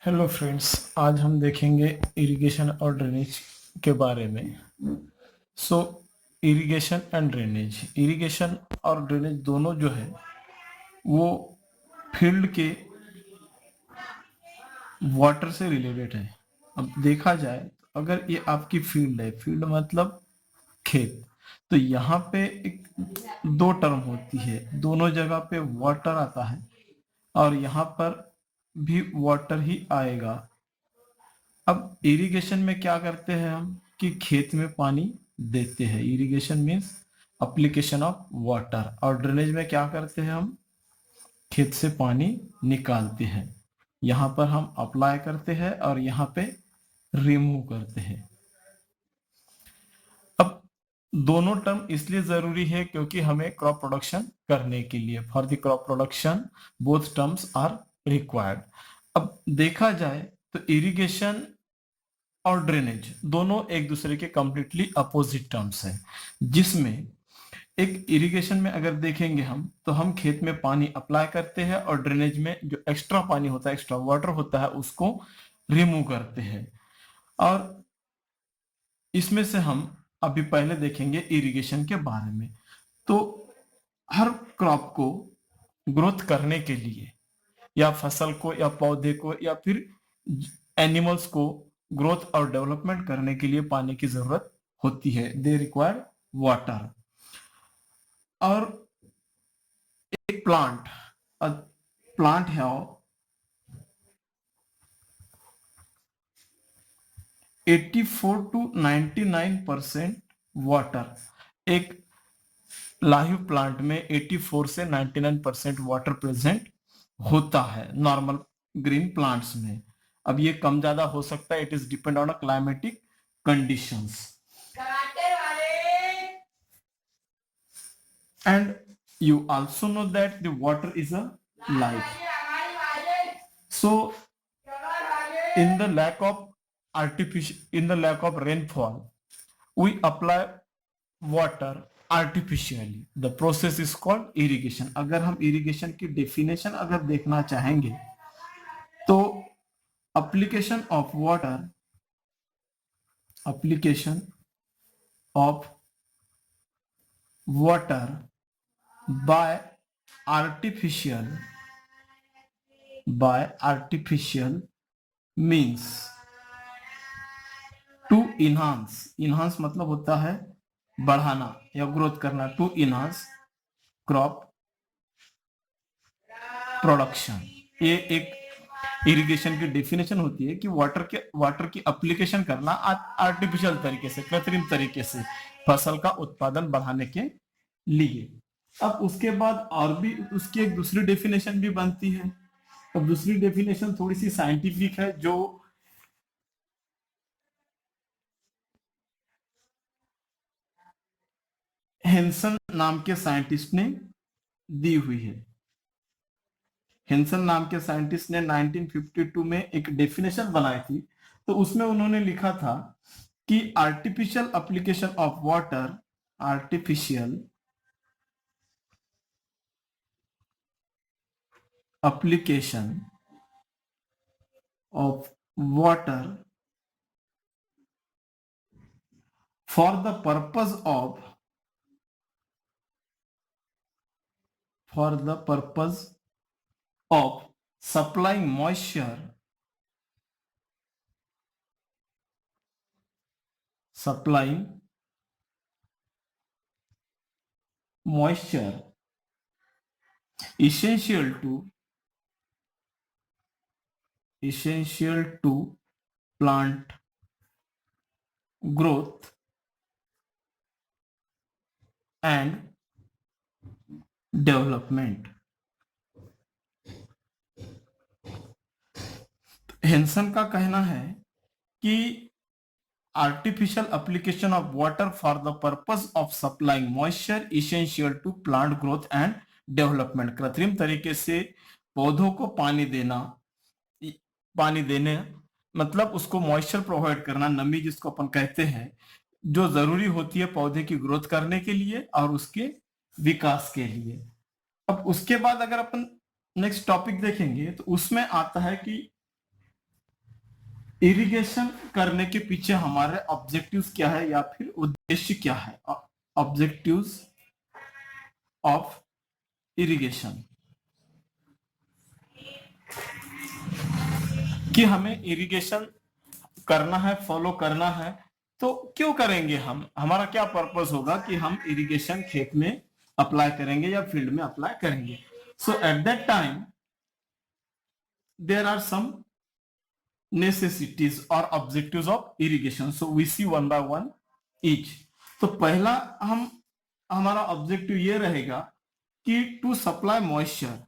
Hello friends, आज हम देखेंगे इरिगेशन और ड्रेनेज के बारे में। सो इरिगेशन एंड ड्रेनेज, इरिगेशन और ड्रेनेज दोनों जो है वो फील्ड के वाटर से रिलेटेड है। अब देखा जाए तो अगर ये आपकी फील्ड है, फील्ड मतलब खेत, तो यहाँ पे एक दो टर्म होती है, दोनों जगह पे वाटर आता है और यहाँ पर भी वाटर ही आएगा। अब इरिगेशन में क्या करते हैं हम कि खेत में पानी देते हैं, irrigation means application of water. और ड्रेनेज में क्या करते हैं हम खेत से पानी निकालते हैं, यहाँ पर हम अप्लाई करते हैं और यहाँ पे रिमूव करते हैं। अब दोनों टर्म इसलिए जरूरी है क्योंकि हमें क्रॉप प्रोडक्शन करने के लिए, for the crop production both terms are required. अब देखा जाए तो इरिगेशन और ड्रेनेज दोनों एक दूसरे के कंप्लीटली अपोजिट टर्म्स हैं, जिसमें एक इरिगेशन में अगर देखेंगे हम तो हम खेत में पानी अप्लाई करते हैं और ड्रेनेज में जो एक्स्ट्रा पानी होता है, एक्स्ट्रा वाटर होता है, उसको रिमूव करते हैं। और इसमें से हम अभी पहले देखेंगे इरिगेशन के बारे में। तो हर क्रॉप को ग्रोथ करने के लिए, या फसल को या पौधे को या फिर एनिमल्स को ग्रोथ और डेवलपमेंट करने के लिए पानी की जरूरत होती है, दे रिक्वायर वाटर। और एक प्लांट है 84 to 99% वाटर। एक लाइव प्लांट में 84 से 99% वाटर प्रेजेंट होता है नॉर्मल ग्रीन प्लांट्स में। अब ये कम ज्यादा हो सकता है, it is depend on climatic conditions. And you also know that the water is a life. So in the lack of rainfall, we apply water artificially. The process is called irrigation. अगर हम irrigation की definition अगर देखना चाहेंगे तो application of water by artificial means to enhance मतलब होता है बढ़ाना या ग्रोथ करना, टू इनहांस क्रॉप प्रोडक्शन। ये एक इरिगेशन की डेफिनेशन होती है कि वाटर की एप्लीकेशन करना आर्टिफिशियल तरीके से, कृत्रिम तरीके से फसल का उत्पादन बढ़ाने के लिए। अब उसके बाद और भी उसकी एक दूसरी डेफिनेशन भी बनती है। अब दूसरी डेफिनेशन थोड़ी सी साइंटिफिक है, जो हेंसन नाम के साइंटिस्ट ने दी हुई है। हेंसन नाम के साइंटिस्ट ने 1952 में एक डेफिनेशन बनाई थी। तो उसमें उन्होंने लिखा था कि artificial application of water for the purpose of supplying moisture essential to plant growth and development. Hansen का कहना है कि artificial application of water for the purpose of supplying moisture essential to plant growth and development, कृत्रिम तरीके से पौधों को पानी देने मतलब उसको मॉइस्चर प्रोवाइड करना, नमी जिसको अपन कहते हैं, जो जरूरी होती है पौधे की ग्रोथ करने के लिए और उसके विकास के लिए। अब उसके बाद अगर अपन नेक्स्ट टॉपिक देखेंगे तो उसमें आता है कि इरिगेशन करने के पीछे हमारे ऑब्जेक्टिव्स क्या है या फिर उद्देश्य क्या है? ऑब्जेक्टिव्स ऑफ इरिगेशन, कि हमें इरिगेशन करना है, फॉलो करना है, तो क्यों करेंगे हम? हमारा क्या पर्पस होगा कि हम इरिगेशन खेत में अप्लाई करेंगे या फील्ड में अप्लाई करेंगे? So at that time there are some necessities or objectives of irrigation, so we see one by one each. तो पहला हमारा ऑब्जेक्टिव ये रहेगा कि to supply moisture,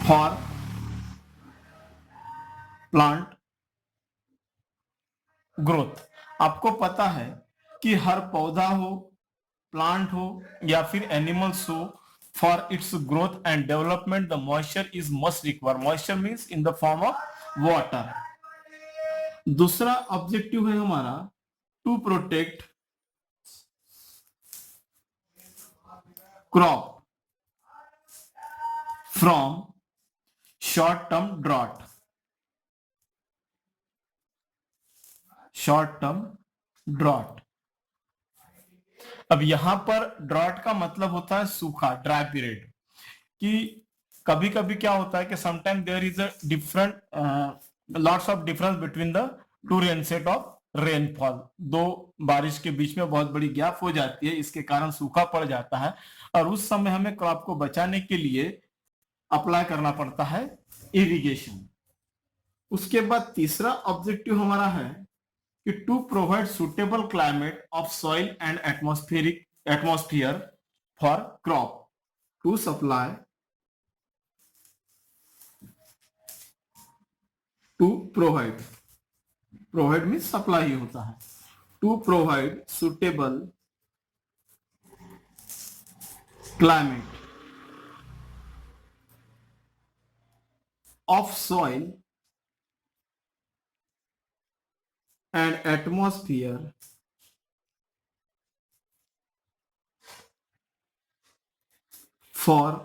for plant growth. आपको पता है कि हर पौधा हो, प्लांट हो या फिर एनिमल्स हो, for its growth and development the moisture is must require. Moisture means in the form of water. दूसरा ऑब्जेक्टिव है हमारा to protect crop from short term drought. अब यहां पर ड्रॉट का मतलब होता है सूखा, ड्राई पीरियड। कि कभी कभी क्या होता है कि sometime there is a different lots of difference between the two rain set of rainfall. दो बारिश के बीच में बहुत बड़ी गैप हो जाती है, इसके कारण सूखा पड़ जाता है और उस समय हमें क्रॉप को बचाने के लिए अप्लाई करना पड़ता है इरिगेशन। उसके बाद तीसरा ऑब्जेक्टिव हमारा है कि to provide suitable climate of soil and atmosphere for crop, to supply, to provide means supply ही होता है, to provide suitable climate of soil and atmosphere for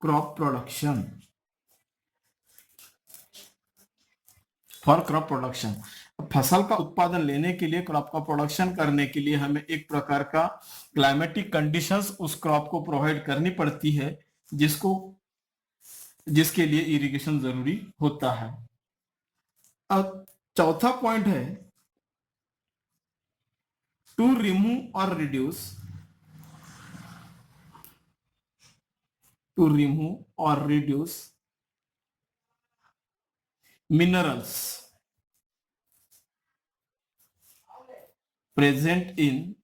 crop production, फसल का उत्पादन लेने के लिए, क्रॉप का प्रोडक्शन करने के लिए हमें एक प्रकार का क्लाइमेटिक कंडीशंस उस क्रॉप को प्रोवाइड करनी पड़ती है, जिसके लिए इरिगेशन जरूरी होता है। अब चौथा पॉइंट है to remove or reduce minerals present in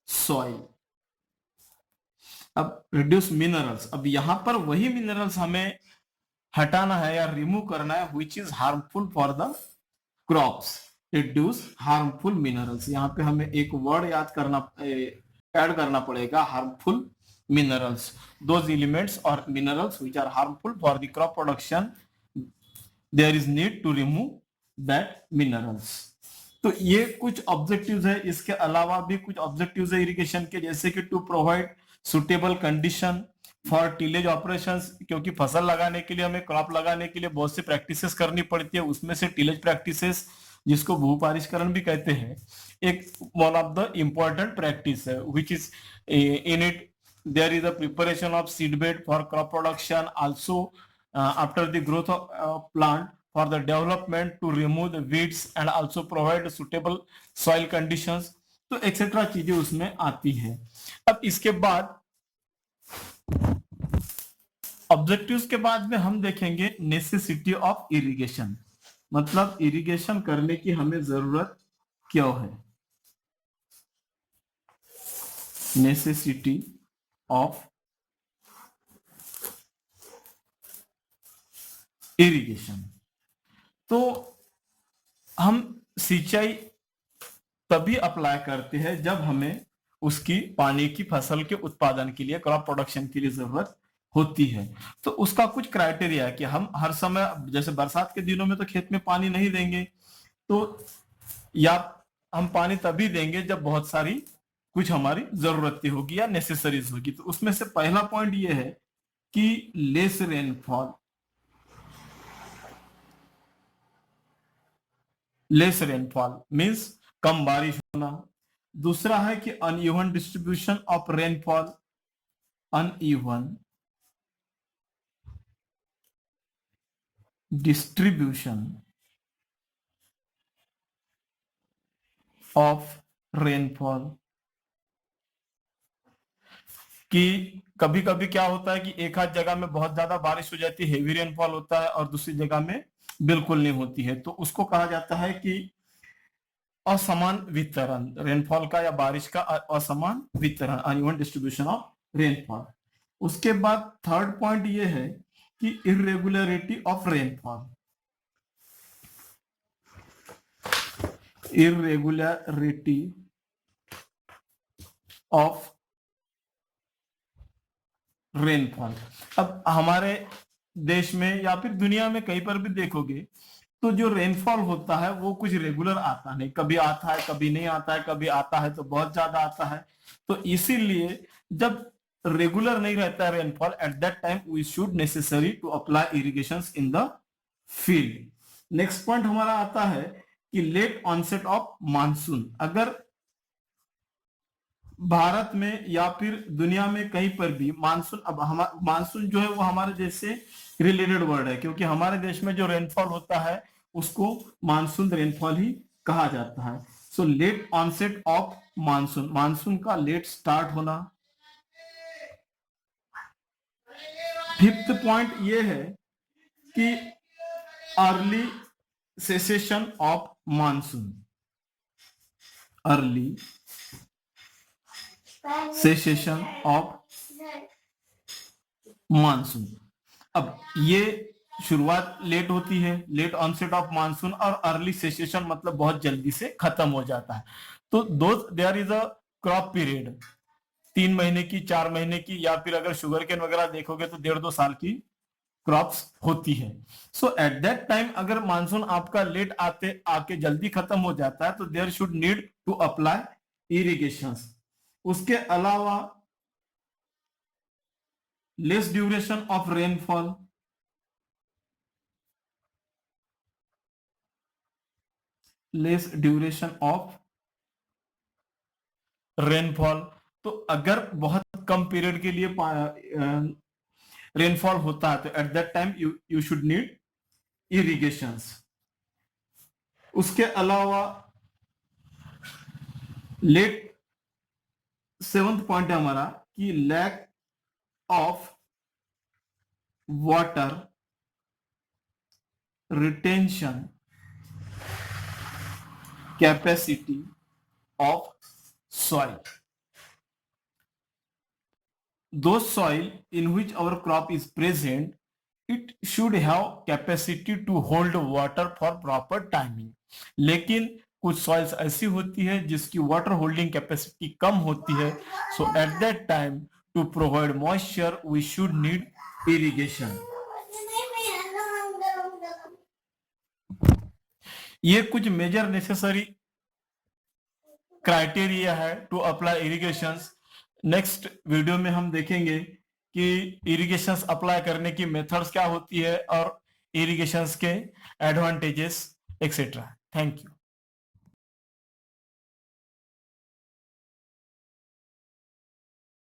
soil। अब रिड्यूस मिनरल्स, अब यहां पर वही मिनरल्स हमें हटाना है या रिमूव करना है which is harmful for the crops। Reduce harmful minerals, यहाँ पे हमें एक वर्ड ऐड करना पड़ेगा, हार्मफुल मिनरल्स। दोज एलिमेंट्स और minerals which are harmful for the crop production, there is need to remove that minerals. तो ये कुछ ऑब्जेक्टिव्स है। इसके अलावा भी कुछ ऑब्जेक्टिव्स है इरिगेशन के, जैसे कि to provide suitable condition for tillage operations, क्योंकि फसल लगाने के लिए, हमें क्रॉप लगाने के लिए बहुत सी प्रैक्टिसेस करनी पड़ती है, उसमें से टिलेज प्रैक्टिसेस जिसको भूपारिष्करण भी कहते हैं, एक one of the important practice है, which is in it there is a preparation of seed bed for crop production, also after the growth of plant for the development to remove the weeds and also provide suitable soil conditions, तो etcetera चीजें उसमें आती है। अब इसके बाद objectives के बाद में हम देखेंगे नेसेसिटी ऑफ इरिगेशन, मतलब इरिगेशन करने की हमें जरूरत क्यों है। नेसेसिटी ऑफ इरिगेशन, तो हम सिंचाई तभी अप्लाई करते हैं जब हमें उसकी पानी की फसल के उत्पादन के लिए, क्रॉप प्रोडक्शन के लिए जरूरत होती है। तो उसका कुछ क्राइटेरिया है कि हम हर समय, जैसे बरसात के दिनों में तो खेत में पानी नहीं देंगे, तो या हम पानी तभी देंगे जब बहुत सारी कुछ हमारी जरूरतें होगी या नेसेसरीज होगी। तो उसमें से पहला पॉइंट ये है कि less rainfall, less rainfall means कम बारिश होना। दूसरा है कि uneven distribution of rainfall, uneven distribution of rainfall, कि कभी कभी क्या होता है कि एक आध जगह में बहुत ज्यादा बारिश हो जाती है, हेवी रेनफॉल होता है, और दूसरी जगह में बिल्कुल नहीं होती है, तो उसको कहा जाता है कि असमान वितरण रेनफॉल का या बारिश का, असमान वितरण, अनइवन डिस्ट्रीब्यूशन ऑफ रेनफॉल। उसके बाद थर्ड पॉइंट ये है कि irregularity of rainfall, irregularity of rainfall. अब हमारे देश में या फिर दुनिया में कहीं पर भी देखोगे तो जो रेनफॉल होता है वो कुछ रेगुलर आता नहीं, कभी आता है कभी नहीं आता है, कभी आता है तो बहुत ज्यादा आता है। तो इसीलिए जब रेगुलर नहीं रहता है rainfall, at that time we should necessary to apply irrigation in the field. Next point हमारा आता है कि लेट ऑनसेट ऑफ मानसून। अगर भारत में या फिर दुनिया में कहीं पर भी मानसून, अब मानसून जो है वो हमारे देश से रिलेटेड वर्ड है, क्योंकि हमारे देश में जो रेनफॉल होता है उसको मानसून रेनफॉल ही कहा जाता है। So late onset of monsoon, monsoon का लेट स्टार्ट होना। फिफ्थ पॉइंट ये है कि early cessation of monsoon, early cessation of monsoon. अब ये शुरुआत लेट होती है, लेट ऑनसेट ऑफ मानसून, और अर्ली सेसेशन मतलब बहुत जल्दी से खत्म हो जाता है। तो दो there is a crop period, 3 महीने की, 4 महीने की, या फिर अगर शुगर केन वगैरह देखोगे तो 1.5-2 साल की क्रॉप्स होती है। सो एट दैट टाइम अगर मानसून आपका लेट आते आके जल्दी खत्म हो जाता है तो there should need to apply irrigation. उसके अलावा less duration of rainfall, less duration of rainfall. तो अगर बहुत कम पीरियड के लिए रेनफॉल होता है तो at that time you should need irrigations. उसके अलावा लेट, सेवंथ पॉइंट है हमारा कि lack of water retention capacity of soil, those soil in which our crop is present, it should have capacity to hold water for proper timing। लेकिन कुछ soils ऐसी होती है जिसकी वाटर होल्डिंग कैपेसिटी कम होती है, so at that time to provide moisture we should need irrigation. ये कुछ मेजर नेसेसरी क्राइटेरिया है to apply irrigation. Next video में हम देखेंगे कि इरिगेशन अप्लाई करने की मेथड्स क्या होती है और इरिगेशन के एडवांटेजेस एक्सेट्रा। Thank you.